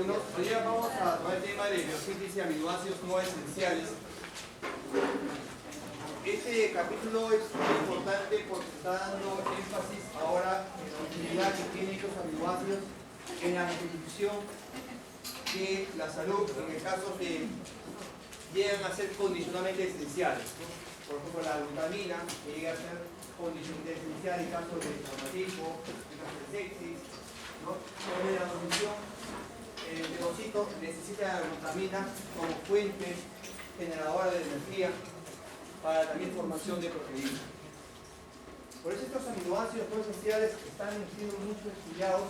alumnos, hoy día vamos a tomar el tema de biosíntesis de aminoácidos no esenciales. Este capítulo es muy importante porque está dando énfasis ahora en la utilidad que tienen estos aminoácidos en la constitución de la salud en el caso que llegan a ser condicionalmente esenciales. Por ejemplo, la glutamina que llega a ser condicionalmente esencial en caso de traumatismo, en caso de sepsis, ¿no? Sobre la nutrición, el leucocito necesita la glutamina como fuente generadora de energía para también formación de proteínas. Por eso estos aminoácidos no esenciales están siendo mucho estudiados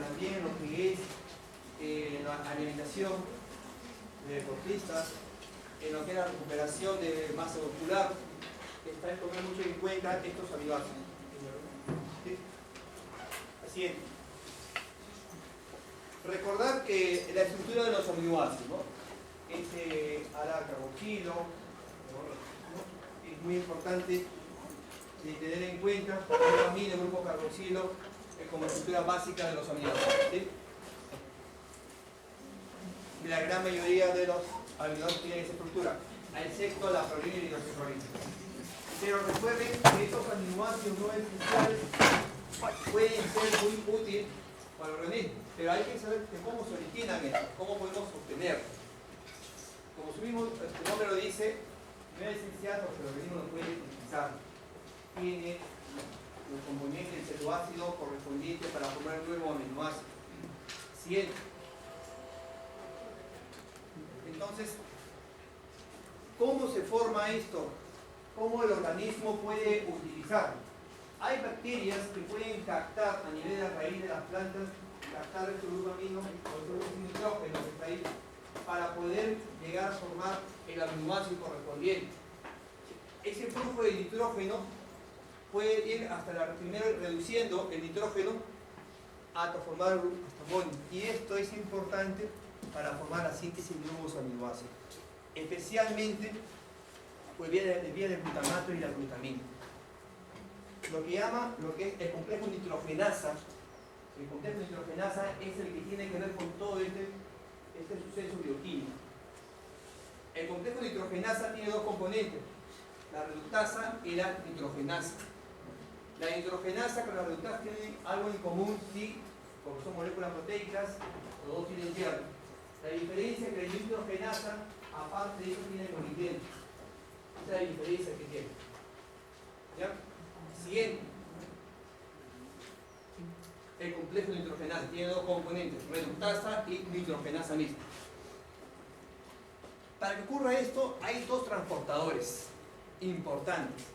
también en lo que es la alimentación de deportistas, en lo que es la recuperación de masa muscular, que está tomando mucho en cuenta estos aminoácidos. ¿Sí? Así es. Recordar que la estructura de los aminoácidos, ¿no? Ara-carboxilo, ¿no? Es muy importante de tener en cuenta el amino, el grupo carboxilo, como estructura básica de los aminoácidos. ¿Sí? La gran mayoría de los aminoácidos tienen esa estructura, excepto la prolina y la hidroxiclorina. Pero recuerden que estos aminoácidos no esenciales pueden ser muy útiles para el organismo, pero hay que saber cómo se originan estos, cómo podemos obtenerlos. Como su mismo nombre lo dice, no es esencial porque el organismo no puede utilizar. Tiene los componentes del cetoácido correspondiente para formar un nuevo aminoácido. 100. Entonces, ¿cómo se forma esto? ¿Cómo el organismo puede utilizarlo? Hay bacterias que pueden captar a nivel de la raíz de las plantas, captar estos grupos aminos o estos nitrógenos que está ahí, para poder llegar a formar el aminoácido correspondiente. Ese flujo de nitrógeno puede ir hasta primero reduciendo el nitrógeno hasta formar amonio. Y esto es importante para formar la síntesis de nuevos aminoácidos. Especialmente pues viene el glutamato y la glutamina. Lo que es el complejo nitrogenasa. El complejo nitrogenasa es el que tiene que ver con todo este suceso bioquímico. El complejo nitrogenasa tiene dos componentes, la reductasa y la nitrogenasa. La nitrogenasa con la reductasa tienen algo en común, sí, porque son moléculas proteicas, los dos tienen hierro. La diferencia es que la nitrogenasa, aparte de eso, tiene molibdeno. Esa es la diferencia que tiene. ¿Ya? Siguiente. El complejo nitrogenasa tiene dos componentes, reductasa y nitrogenasa misma. Para que ocurra esto, hay dos transportadores importantes.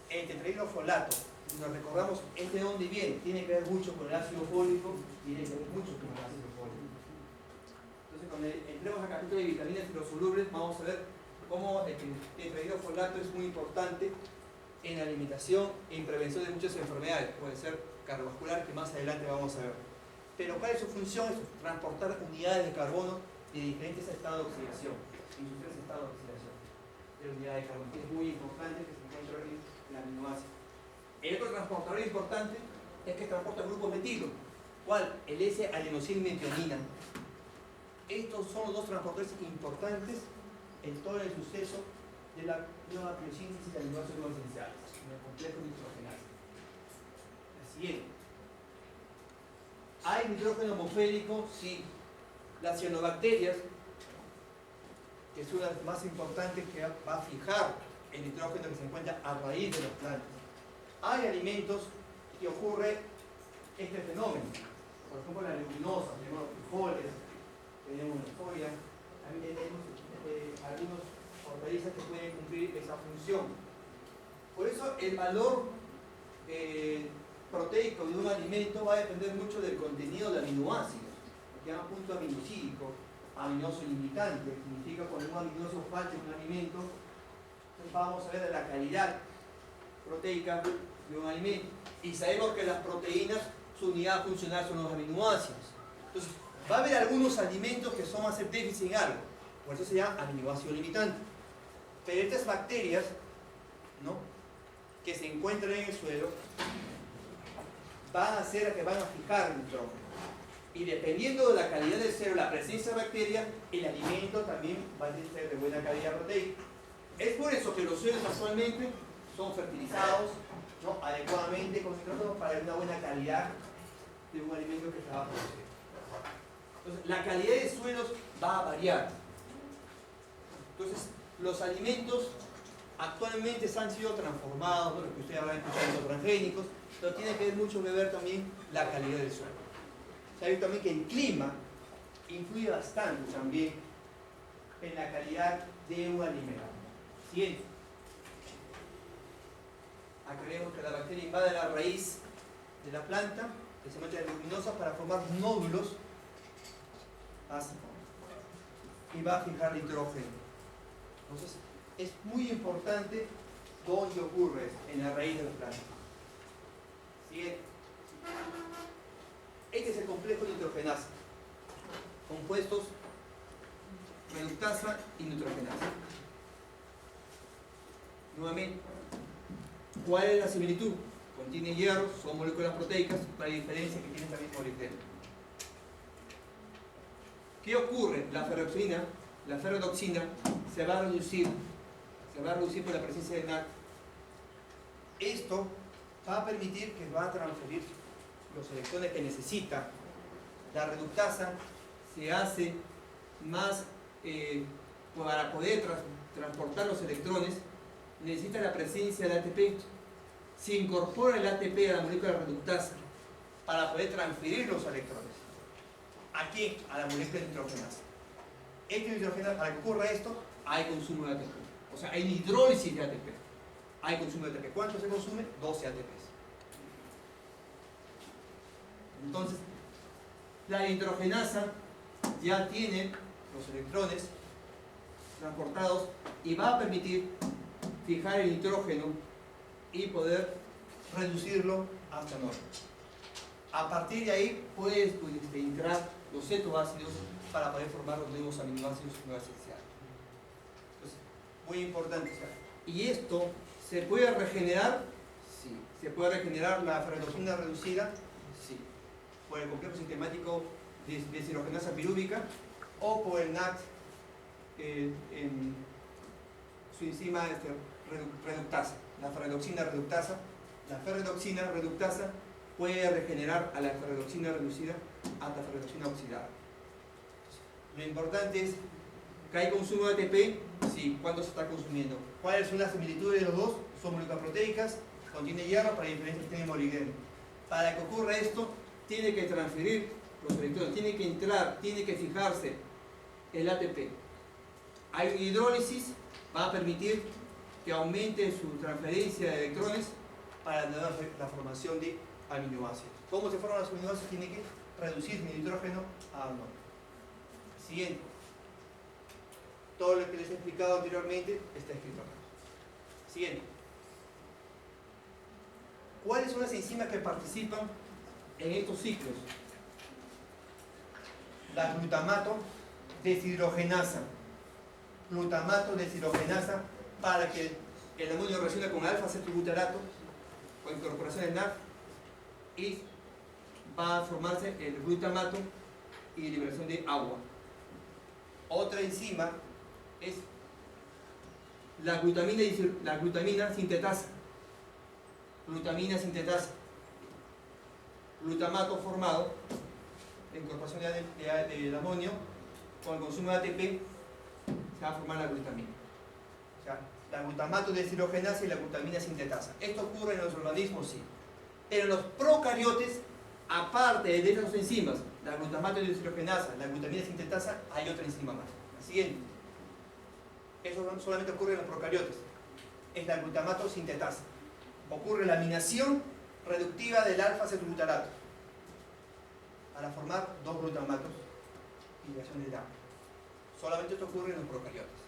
El tetrahidrofolato, si nos recordamos, ¿de dónde viene? Tiene que ver mucho con el ácido fólico, tiene que ver mucho con el ácido fólico. Entonces, cuando entremos al capítulo de vitaminas hidrosolubles, vamos a ver cómo el tetrahidrofolato es muy importante en la alimentación y en prevención de muchas enfermedades, puede ser cardiovascular, que más adelante vamos a ver. Pero ¿cuál es su función? Es transportar unidades de carbono de diferentes estados de oxidación, en sus tres estados de oxidación de la unidad de carbono, que es muy importante, que se encuentra en el aminoácido. El otro transportador importante es que transporta el grupo metilo. ¿Cuál? El S-adenosilmetionina. Estos son los dos transportadores importantes en todo el suceso de la nueva biosíntesis de aminoácidos no esenciales, en el complejo nitrogenasa. La siguiente. ¿Hay nitrógeno atmosférico? Sí. Las cianobacterias, que es una de las más importantes que va a fijar el nitrógeno que se encuentra a raíz de las plantas. Hay alimentos que ocurre este fenómeno. Por ejemplo, la leguminosa, tenemos los frijoles, tenemos la soya, también tenemos algunos hortalizas que pueden cumplir esa función. Por eso el valor proteico de un alimento va a depender mucho del contenido de aminoácidos, lo que llama punto aminosídico, aminoácido limitante, que significa cuando un aminoácido falta en un alimento, entonces vamos a ver la calidad proteica de un alimento. Y sabemos que las proteínas, su unidad funcional son los aminoácidos. Entonces, va a haber algunos alimentos que son a hacer déficit en algo, por eso se llama aminoácido limitante. Pero estas bacterias, ¿no?, que se encuentran en el suelo van a ser las que van a fijar el nitrógeno. Y dependiendo de la calidad del suelo, la presencia de bacteria, el alimento también va a ser de buena calidad proteica. Es por eso que los suelos actualmente son fertilizados, ¿no?, adecuadamente con nitrógeno para una buena calidad de un alimento que se va a producir. Entonces, la calidad de suelos va a variar. Entonces, los alimentos actualmente han sido transformados, bueno, que ustedes habrán escuchado, los transgénicos, pero tiene que ver mucho que ver también la calidad del suelo. Se ha visto también que el clima influye bastante también en la calidad de un alimento. Siguiente. Acá vemos que la bacteria invade la raíz de la planta, que se mete leguminosa para formar nódulos y va a fijar nitrógeno. Entonces, es muy importante dónde ocurre esto, en la raíz de la planta. Siguiente. Este es el complejo nitrogenasa, compuestos reductasa y nitrogenasa. Nuevamente, ¿cuál es la similitud? Contiene hierro, son moléculas proteicas, la diferencia que tiene también molibdeno. ¿Qué ocurre? La ferredoxina se va a reducir por la presencia de NAC. Esto va a permitir que va a transferir los electrones que necesita. La reductasa se hace más, para poder transportar los electrones, necesita la presencia del ATP. Se incorpora el ATP a la molécula reductasa para poder transferir los electrones. ¿A quién? A la molécula nitrogenasa. Para que ocurra esto, hay consumo de ATP. O sea, hay hidrólisis de ATP. Hay consumo de ATP. ¿Cuánto se consume? 12 ATPs. Entonces, la nitrogenasa ya tiene los electrones transportados y va a permitir fijar el nitrógeno y poder reducirlo hasta 9. A partir de ahí puedes entrar los cetoácidos para poder formar los nuevos aminoácidos no esenciales. Entonces, muy importante. ¿Y esto se puede regenerar? Sí. ¿Se puede regenerar la ferredoxina reducida? Sí. Por el complejo sistemático de deshidrogenasa pirúvica o por el NAC en su enzima reductasa, la ferredoxina reductasa. La ferredoxina reductasa puede regenerar a la ferredoxina reducida hasta ferredoxina oxidada. Lo importante es que hay consumo de ATP, sí, ¿cuánto se está consumiendo? ¿Cuáles son las similitudes de los dos? Son moléculas proteicas, contiene hierro, para diferencias tiene molibdeno. Para que ocurra esto, tiene que transferir los electrones, tiene que entrar, tiene que fijarse el ATP. Hay una hidrólisis, va a permitir que aumente su transferencia de electrones para la formación de aminoácidos. ¿Cómo se forman los aminoácidos? Tiene que reducir el nitrógeno a 1. Siguiente. Todo lo que les he explicado anteriormente está escrito acá. Siguiente. ¿Cuáles son las enzimas que participan en estos ciclos? La glutamato deshidrogenasa. Glutamato deshidrogenasa para que el amonio reaccione con alfa-acetilbutarato con incorporación de NAC y va a formarse el glutamato y liberación de agua. Otra enzima es la glutamina sintetasa. Glutamina sintetasa. Glutamato formado, la incorporación del amonio con el consumo de ATP se va a formar la glutamina. O sea, la glutamato deshidrogenasa y la glutamina sintetasa. ¿Esto ocurre en los organismos? Sí. Pero en los procariotes, aparte de esas dos enzimas, la glutamato deshidrogenasa, la glutamina sintetasa, hay otra enzima más. La siguiente. Eso no solamente ocurre en los procariotes. Es la glutamato sintetasa. Ocurre la aminación reductiva del alfa-acetilbutarato para formar dos glutamatos y liberación de agua. Solamente esto ocurre en los procariotes.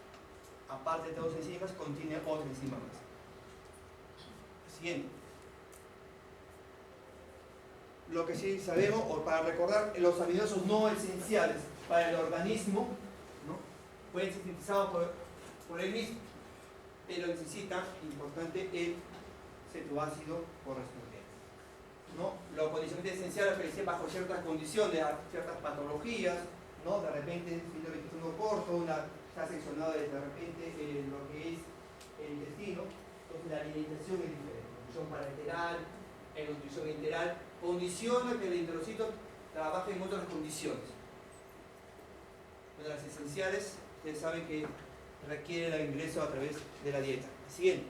Aparte de estas dos enzimas, contiene otra enzima más. Siguiente. Lo que sí sabemos, o para recordar, los aminoácidos no esenciales para el organismo, ¿no?, pueden ser sintetizados por él mismo, pero necesita, importante, el cetoácido correspondiente. ¿no? Los condicionantes esenciales aparecen bajo ciertas condiciones, ciertas patologías, ¿no? De repente, síndrome de intestino corto, está seccionado de repente lo que es el intestino, entonces la alimentación es diferente. Nutrición parenteral, nutrición enteral, condiciona que el enterocito trabaje en otras condiciones. Una de las esenciales, ustedes saben que requiere el ingreso a través de la dieta. Siguiente.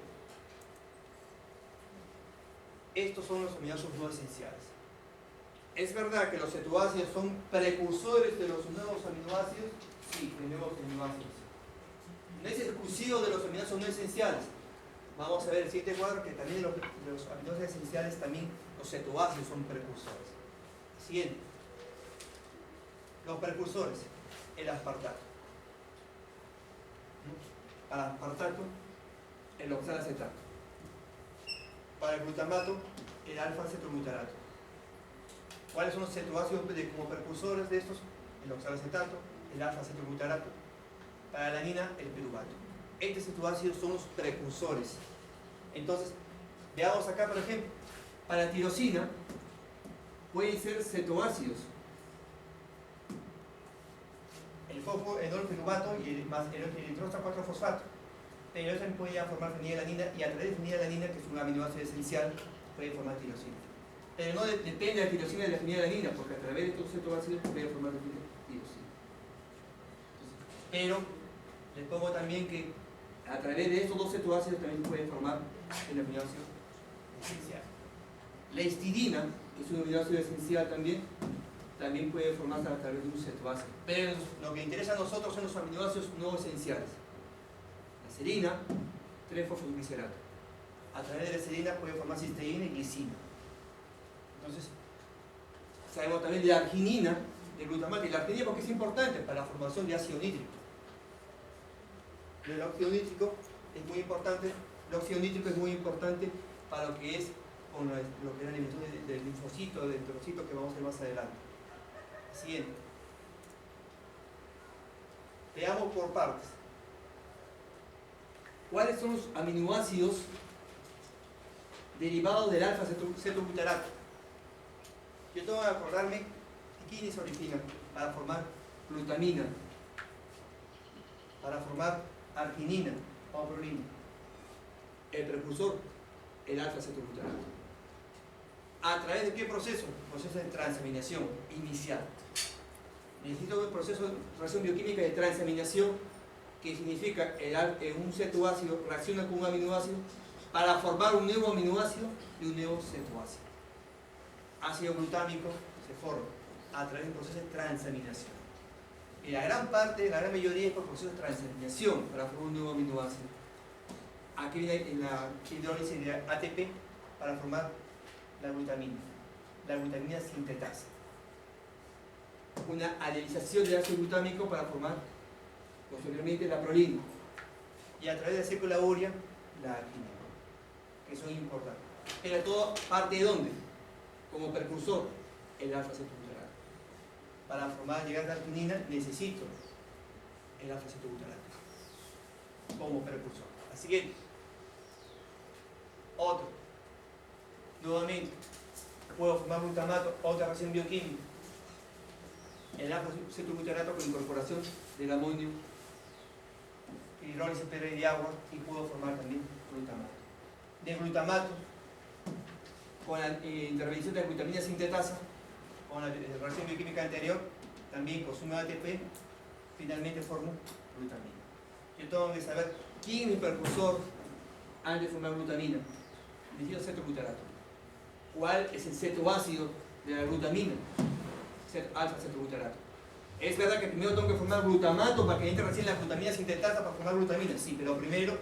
Estos son los aminoácidos no esenciales. ¿Es verdad que los cetoácidos son precursores de los nuevos aminoácidos? Sí, de nuevos aminoácidos. No es exclusivo de los aminoácidos no esenciales. Vamos a ver el siguiente cuadro que también de los aminoácidos esenciales, también los cetoácidos son precursores. Siguiente. Los precursores. El aspartato. Para el aspartato, el oxalacetato. Para el glutamato, el alfa-cetoglutarato. ¿Cuáles son los cetoácidos como precursores de estos? El oxalacetato, el alfa-cetoglutarato. Para la alanina, el piruvato. Estos cetoácidos son los precursores. Entonces, veamos acá, por ejemplo, para la tirosina, pueden ser cetoácidos. El piruvato y el nitrosa 4-fosfato. Pero eso también puede formar fenilalanina y a través de fenilalanina, que es un aminoácido esencial, puede formar tirosina. Pero no depende de la tirosina y de la fenilalanina, porque a través de estos cetoácidos puede formar tirosina. Pero les pongo también que a través de estos dos cetoácidos también puede formar el aminoácido esencial. La histidina, que es un aminoácido esencial también puede formarse a través de un cetoácido. Pero lo que interesa a nosotros son los aminoácidos no esenciales. La serina, 3-fosfoglicerato. A través de la serina puede formar cisteína y glicina. Entonces, sabemos también de la arginina, del glutamato. Y la arginina porque es importante para la formación de ácido nítrico. El óxido nítrico es muy importante. El óxido nítrico es muy importante para lo que es con lo que es la alimentación del linfocito, del enterocito, que vamos a ver más adelante. Siguiente. Veamos por partes. ¿Cuáles son los aminoácidos derivados del alfa-cetoglutarato? Yo tengo que acordarme de quiénes se originan para formar glutamina, para formar arginina o prolina. El precursor, el alfa-cetoglutarato. ¿A través de qué proceso? Proceso de transaminación inicial. Necesito un proceso de reacción bioquímica de transaminación, que significa un cetoácido reacciona con un aminoácido para formar un nuevo aminoácido y un nuevo cetoácido. Ácido glutámico se forma a través de un proceso de transaminación. Y la gran mayoría es por proceso de transaminación para formar un nuevo aminoácido. Aquí viene en la hidrólisis de ATP para formar la glutamina sintetasa. Una alelización del ácido glutámico para formar posteriormente la prolina. Y a través de la célula urea, la arginina, que son importantes. Pero todo parte de dónde? Como precursor, el alfa-cetoglutarato. Para llegar a la arginina necesito el alfa-cetoglutarato como precursor. Así que, otro. Nuevamente, puedo formar glutamato, otra reacción bioquímica. El alfa-cetoglutarato con incorporación del amonio, hidrólisis de agua, y puedo formar también glutamato. De glutamato, con la intervención de la glutamina sintetasa, con la reacción bioquímica anterior, también consumo ATP, finalmente formo glutamina. Yo tengo que saber quién es mi precursor antes de formar glutamina. Necesito cetoglutarato. ¿Cuál es el cetoácido de la glutamina? Alfa-cetoglutarato. Es verdad que primero tengo que formar glutamato para que entre recién la glutamina sintetasa para formar glutamina. Sí, pero primero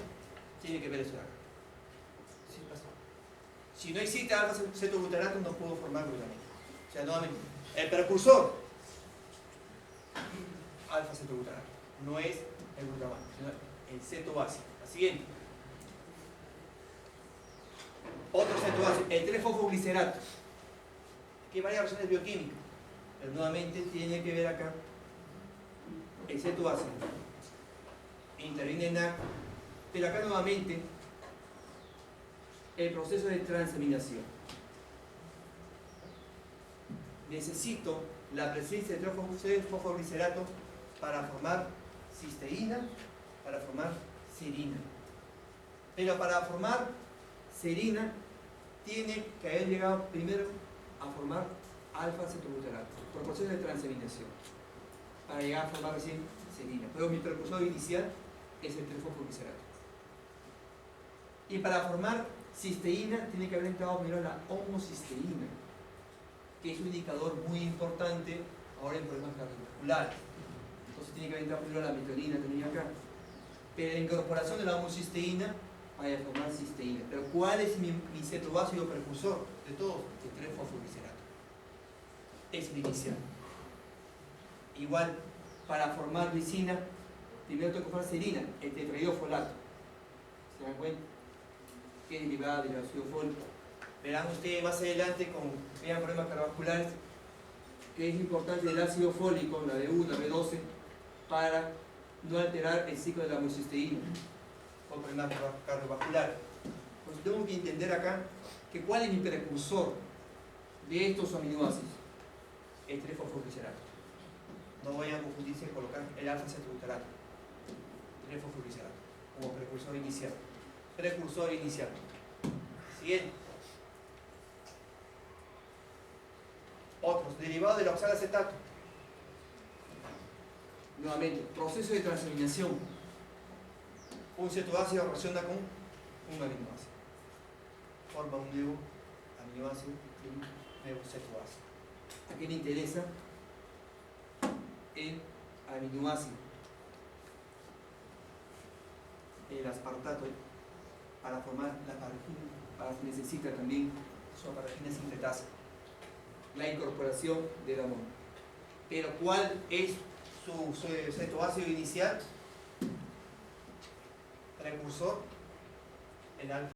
tiene que ver eso de acá. ¿Sí pasó? Si no existe alfa-cetoglutarato no puedo formar glutamina. O sea, nuevamente, el precursor alfa-cetoglutarato no es el glutamato, sino el cetoácido. La siguiente. Otro cetoácido, el 3-fosfoglicerato. Aquí hay varias reacciones bioquímicas. Pero nuevamente tiene que ver acá el cetoácido. Interviene en NAC, pero acá nuevamente el proceso de transaminación. necesito la presencia de 3-fosfoglicerato para formar cisteína, para formar serina. Pero para formar serina tiene que haber llegado primero a formar alfa-cetoglutarato por proceso de transaminación para llegar a formar recién serina. Pero mi precursor inicial es el 3-fosfoglicerato. Y para formar cisteína tiene que haber entrado primero la homocisteína, que es un indicador muy importante ahora en problemas cardiovasculares. Entonces tiene que haber entrado primero la metionina, que tenía acá. Pero la incorporación de la homocisteína vaya a formar cisteína. Pero ¿cuál es mi cetoácido precursor de todos? El 3-fosfoglicerato. Es el inicial. Igual, para formar glicina, primero tengo que formar serina, el tetrahidrofolato. ¿Se dan cuenta? Que es derivada del ácido fólico. Verán ustedes más adelante con vean problemas cardiovasculares que es importante el ácido fólico, la B1, la B12, para no alterar el ciclo de la homocisteína o problemas cardiovasculares. Pues tengo que entender acá que cuál es mi precursor de estos aminoácidos, el 3-fosfoglicerato. No vayan a confundirse y colocar el alfa-cetoglutarato, 3-fosfoglicerato, como precursor inicial. Precursor inicial. Siguiente. Otros, derivados del oxalacetato. Nuevamente, proceso de transaminación. Un cetoácido reacciona con un aminoácido. Forma un nuevo aminoácido y un nuevo cetoácido. ¿A quién le interesa? El aminoácido. El aspartato para formar la parafina, para que necesita también su parafina sintetasa. La incorporación del amor. Pero ¿cuál es su cetoácido inicial? Precursor, el alfa